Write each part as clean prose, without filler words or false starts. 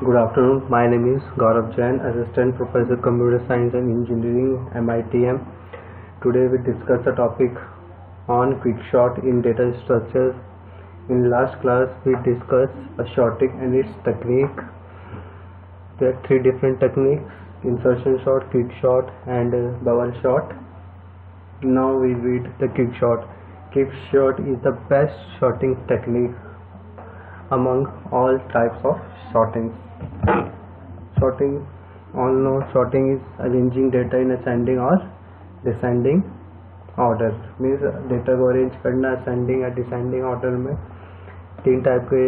Good afternoon. My name is Gaurav Jain, Assistant Professor Computer Science and Engineering, MITM. Today we discuss the topic on quickshot in data structures. In last class we discussed a sorting and its technique. There are three different techniques: insertion sort, quickshot, and bubble sort. Now we read the quickshot. Quickshot is the best sorting technique among all types of sorting. All know sorting is arranging data in ascending or descending order. Means data को arrange करना ascending या descending order में. तीन type के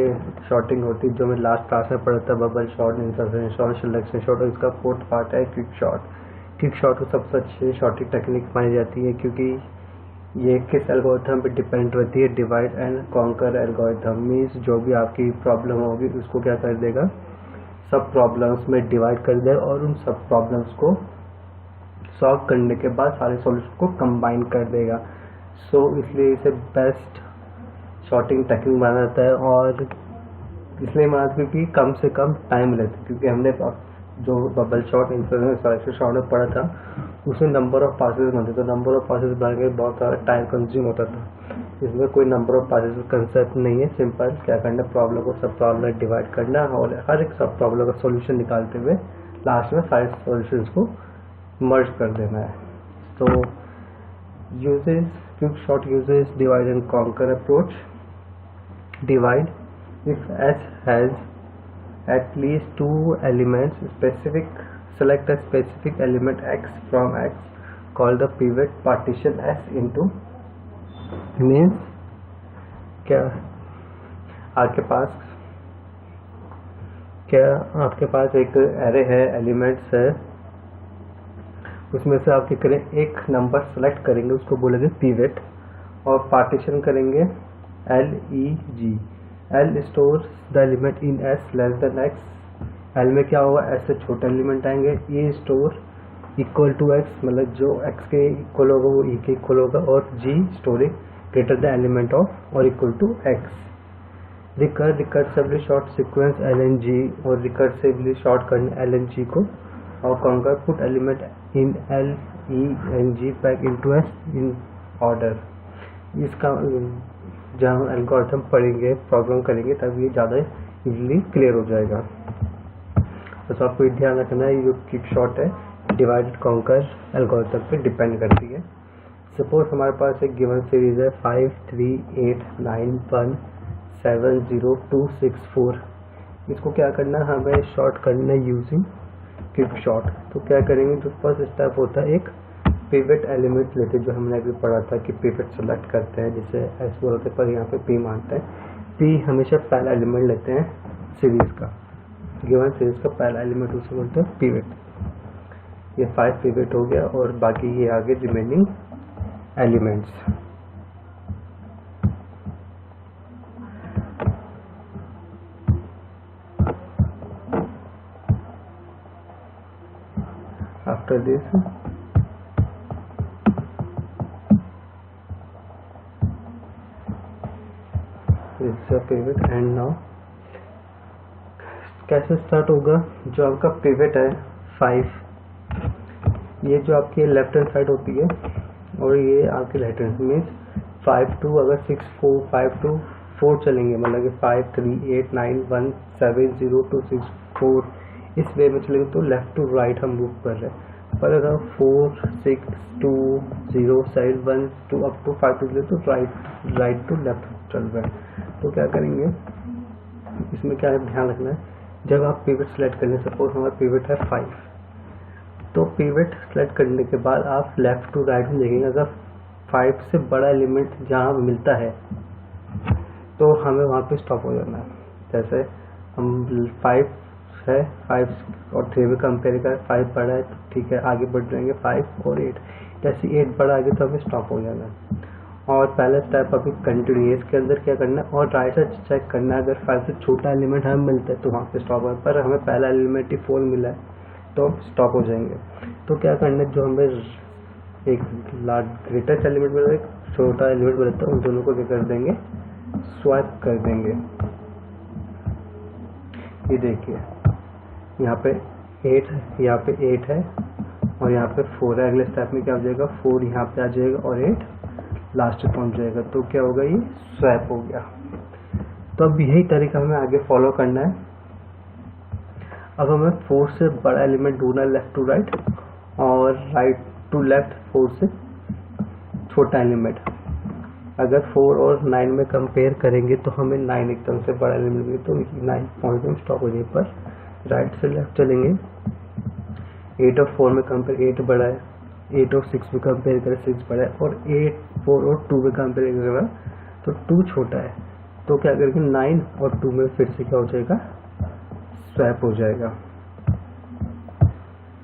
sorting होती है जो मैं लास्ट क्लास में पढ़ा था: bubble shot, insertion shot, selection shot. और इसका फोर्थ पार्ट है क्विक शॉट. क्विक शॉट को सबसे अच्छी sorting टेक्निक मानी जाती है क्योंकि ये किस एल्गोरिथम पे डिपेंड रहती है? Divide and conquer algorithm. Means जो भी आपकी प्रॉब्लम होगी उसको क्या कर देगा, सब प्रॉब्लम्स में डिवाइड कर देगा और उन सब प्रॉब्लम्स को सॉल्व करने के बाद सारे सॉल्यूशन को कंबाइन कर देगा. सो इसलिए इसे बेस्ट सॉर्टिंग टेक्निक माना जाता है. और इसलिए माना जाता है क्योंकि कम से कम टाइम लेता है. क्योंकि हमने जो bubble shot, insertion, selection shot में पढ़ा था उसमें नंबर ऑफ पासेस बनते, तो नंबर ऑफ पासेस बन के बहुत सारा टाइम कंज्यूम होता था. इसमें कोई नंबर ऑफ पासेस कंसेप्ट नहीं है. सिंपल क्या करना, प्रॉब्लम को सब प्रॉब्लम में डिवाइड करना और हर एक सब प्रॉब्लम का सॉल्यूशन निकालते हुए लास्ट में सारे सॉल्यूशंस को मर्ज कर देना है. तो uses quick shot uses divide and conquer approach. Divide, if S has at least two elements, select a specific element X from X, call the pivot, partition S into. means क्या आपके पास एक array है, elements है, उसमें से आप क्या करें, एक नंबर सेलेक्ट करेंगे, उसको बोलेंगे पिवट, और पार्टीशन करेंगे LEG. L store the element in S less than X. L में क्या होगा, S से छोटे एलिमेंट आएंगे. E store equal to X, मतलब जो X के इक्वल होगा वो E के इक्वल होगा. और G storing greater the element of और equal to X. Recursively short sequence LNG, और रिकर्सिवली शॉर्ट करने LNG को. और conquer, put element in L E and G back into S in order. इसका जहाँ एल्गोरिथम पढ़ेंगे, प्रॉब्लम करेंगे, तब ये ज़्यादा इजीली क्लियर हो जाएगा. बस आपको ये ध्यान रखना है, ये जो क्विक शॉट है डिवाइड कॉन्कर एल्गोरिथम पे डिपेंड करती है. सपोज हमारे पास एक गिवन सीरीज है 5 3 8 9 1 7 0 2 6 4. इसको क्या करना है, हमें शॉर्ट करना है यूजिंग क्विक शॉट. तो क्या करेंगे, जो फर्स्ट स्टेप होता है एक पिवट एलिमेंट लेते हैं, जो हमने अभी पढ़ा था कि पिवट सेलेक्ट करते हैं, जिसे एस बोलते हैं पर यहाँ पे पी मानते हैं. पी हमेशा पहला एलिमेंट लेते हैं सीरीज का, गिवन सीरीज का पहला एलिमेंट उसे बोलते हैं पिवट. ये 5 पिवट हो गया और बाकी ये आगे remaining elements. After this pivot. And now कैसे स्टार्ट होगा, जो आपका पिवट है 5, ये जो आपकी लेफ्ट हैंड साइड होती है और ये आपकी राइट हैंड. मीन्स 5 2, अगर 6 4 5 2 4 चलेंगे, मतलब कि 5 3 8 9 1 7 0 2 6 4, इस वे में चलेंगे तो लेफ्ट टू राइट हम मूव कर रहे हैं. पर अगर 4 6 2 0 7 1 2 अप टू 5 चले तो राइट टू लेफ्ट चल रहे हैं. तो क्या करेंगे, इसमें क्या ध्यान रखना है, जब आप पिवट सेलेक्ट करें, सपोज हमारा पिवट है 5, तो पिवट सेलेक्ट करने के बाद आप लेफ्ट टू राइट में देखेंगे. अगर 5 से बड़ा एलिमेंट जहाँ मिलता है तो हमें वहाँ पे स्टॉप हो जाना है. जैसे हम 5 है, 5 और 3 में कंपेयर कर 5 बड़ा है तो ठीक है, आगे बढ़ जाएंगे 5 और 8. जैसे 8 बड़ा आगे तो हमें स्टॉप हो जाना है. और पहला स्टेप अभी कंटिन्यूस के अंदर क्या करना है, और राइट से चेक करना है, अगर 5 से छोटा एलिमेंट हमें मिलता है तो वहाँ पे स्टॉप है. पर हमें पहला एलिमेंट ही 4 मिला है तो स्टॉप हो जाएंगे. तो क्या करना है, जो हमें एक ग्रेटेस्ट एलिमेंट मिला, एक छोटा एलिमेंट मिलता है, उन दोनों को क्या कर देंगे, स्वैप कर देंगे. ये देखिए यहाँ पे 8, यहाँ पे 8 है और यहाँ पे 4 है। अगले स्टेप में क्या हो जाएगा, 4 यहाँ पे आ जाएगा और 8 लास्ट में पहुँच जाएगा। तो क्या होगा, ये स्वैप हो गया। तो अब यही तरीका हमें आगे फॉलो करना है। अब हमें 4 से बड़ा एलिमेंट ढूंढना है लेफ्ट टू राइट और राइट टू लेफ्ट 4 से छोटा एलिमेंट। अगर 4 और 9 में कंपेयर करेंगे तो हमें 9 एकदम से बड़ा एलिमेंट मिले, तो 9 पॉइंट में स्टॉप हो जाए। पर राइट से लेफ्ट चलेंगे, 8 और 4 में कंपेयर 8 बड़ा है, 8 और 6 में कंपेयर करें 6 बड़ा है, और 8 4 और 2 में कंपेयर करें तो 2 छोटा है। तो क्या करेंगे, 9 और 2 में फिर से क्या हो जाएगा, स्वैप हो जाएगा।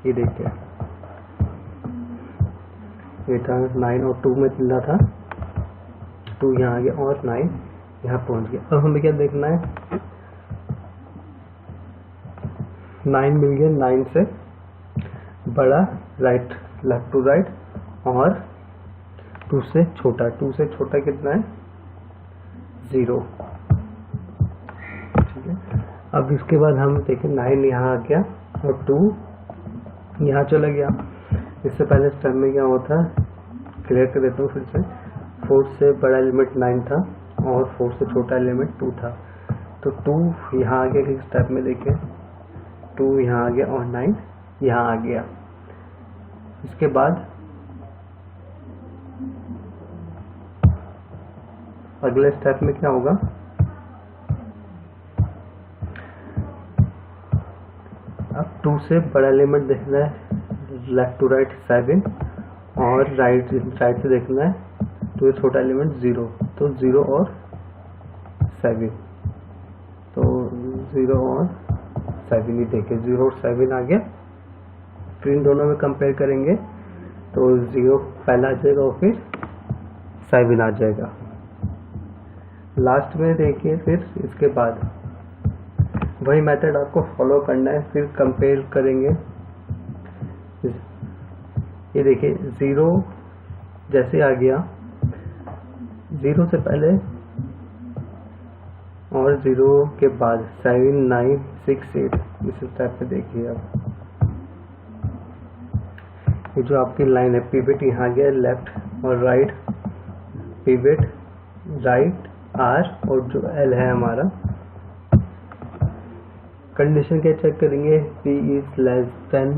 ये देखिए, ये था 9 और 2 में मिला था, 2 यहाँ आ गया और 9 यहाँ पहुँच गया। अब हमें क्या देखना है, 9 मिल गया, 9 से बड़ा राइट लेफ्ट टू राइट और 2 से छोटा, 2 से छोटा कितना है, 0। ठीक है। अब इसके बाद हम देखें 9 यहाँ आ गया और 2 यहाँ चला गया। इससे पहले स्टेप में क्या होता है, क्लियर कर देता हूँ फिर से। 4 से बड़ा एलिमेंट 9 था और 4 से छोटा एलिमेंट 2 था। तो 2 यहाँ आ गया, स्टेप में देखें 2 यहाँ आ गया और 9 यहाँ आ गया। इसके बाद अगले स्टेप में क्या होगा, अब 2 से बड़ा एलिमेंट देखना है लेफ्ट टू राइट 7 और राइट से देखना है 2 से छोटा एलिमेंट 0। तो 0 और 7, तो 0 और 7 ही देखें, 0 और 7 आ गया। फिर इन दोनों में कंपेयर करेंगे तो 0 पहला आ जाएगा और फिर 7 आ जाएगा लास्ट में। देखिए फिर इसके बाद वही मेथड आपको फॉलो करना है। फिर कंपेयर करेंगे, ये देखिए 0 जैसे आ गया, 0 से पहले और 0 के बाद 7 9 6 8 इस टाइप से देखिए। अब ये जो आपकी लाइन है, पिवट यहाँ गया लेफ्ट और राइट, पिवट राइट आर और जो एल है हमारा। कंडीशन क्या चेक करेंगे, P is less than,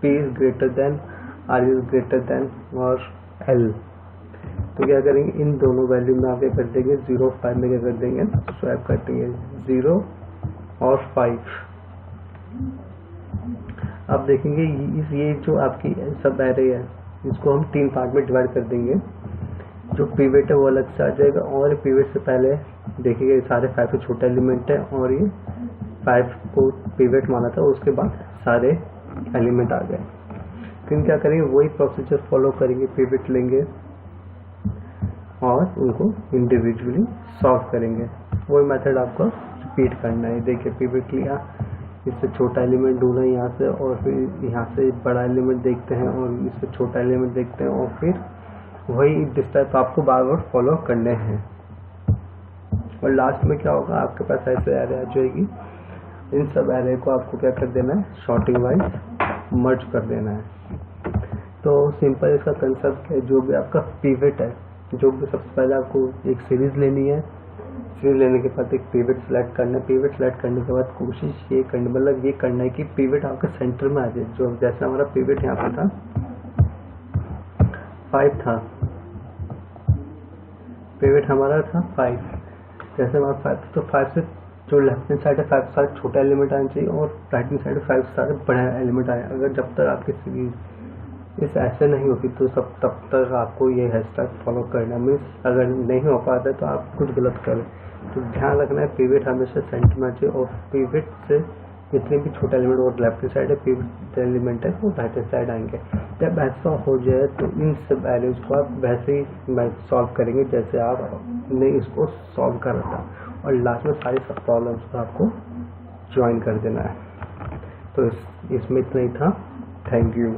P is greater than, R is greater than और L। तो क्या करेंगे, इन दोनों वैल्यू में आप क्या कर देंगे, 0 और 5 में क्या कर देंगे, स्वैप कर देंगे 0 और 5। अब देखेंगे ये जो आपकी सब एरे है इसको हम 3 पार्ट में डिवाइड कर देंगे। जो पिवट है वो अलग से आ जाएगा और पिवट से पहले देखिए सारे 5 से छोटा एलिमेंट है और ये 5 को पिवट माना था, उसके बाद सारे एलिमेंट आ गए। फिर क्या करेंगे, वही प्रोसीजर फॉलो करेंगे, पिवट लेंगे और उनको इंडिविजुअली सॉल्व करेंगे। वही मेथड आपको रिपीट करना है। देखिए पिवट लिया, इससे छोटा एलिमेंट ढूंढना यहाँ से और फिर यहाँ से बड़ा एलिमेंट देखते हैं और इससे छोटा एलिमेंट देखते हैं और फिर वही दिस टाइप आपको बार बार फॉलो करने हैं। और लास्ट में क्या होगा, आपके पास ऐसे एरे आ जाएगी। इन सब एरे को आपको क्या कर देना है, सॉर्टिंग वाइज मर्ज कर देना है। तो सिंपल इसका कंसेप्ट है, जो भी आपका पिवट है, जो भी सबसे पहले आपको एक सीरीज लेनी है। सीरीज लेने के बाद एक पिवट सेलेक्ट करना है। पिवट सेलेक्ट करने के बाद कोशिश ये करनी, मतलब ये करना है कि पिवट आपके सेंटर में आ जाए। जो जैसे हमारा पिवट यहाँ पे था 5 था, पिवट हमारा था 5, जैसे हमारा 5 तो 5 से जो लेफ्ट हैंड साइड है 5 सारे छोटा एलिमेंट आना चाहिए और राइट हैंड साइड 5 सारे बड़ा एलिमेंट आए। अगर जब तक आपकी सीरीज इस ऐसे नहीं होती तो तब तक आपको ये हेयर स्टाइल फॉलो करना। मीन्स अगर नहीं हो पाता है तो आप कुछ गलत करें। तो ध्यान रखना है पिवट हमेशा सेंटर में चाहिए और पिवट से जितने भी छोटा एलिमेंट और लेफ्ट हैंड साइड है, पिवट एलिमेंट है वो राइट हैंड साइड आएंगे। जब ऐसा हो जाए तो इन सब एरियाज को आप वैसे ही सॉल्व करेंगे जैसे आपने इसको सॉल्व करा था और लास्ट में सारी सब प्रॉब्लम्स को आपको ज्वाइन कर देना है। तो इसमें इतना ही था। Thank you.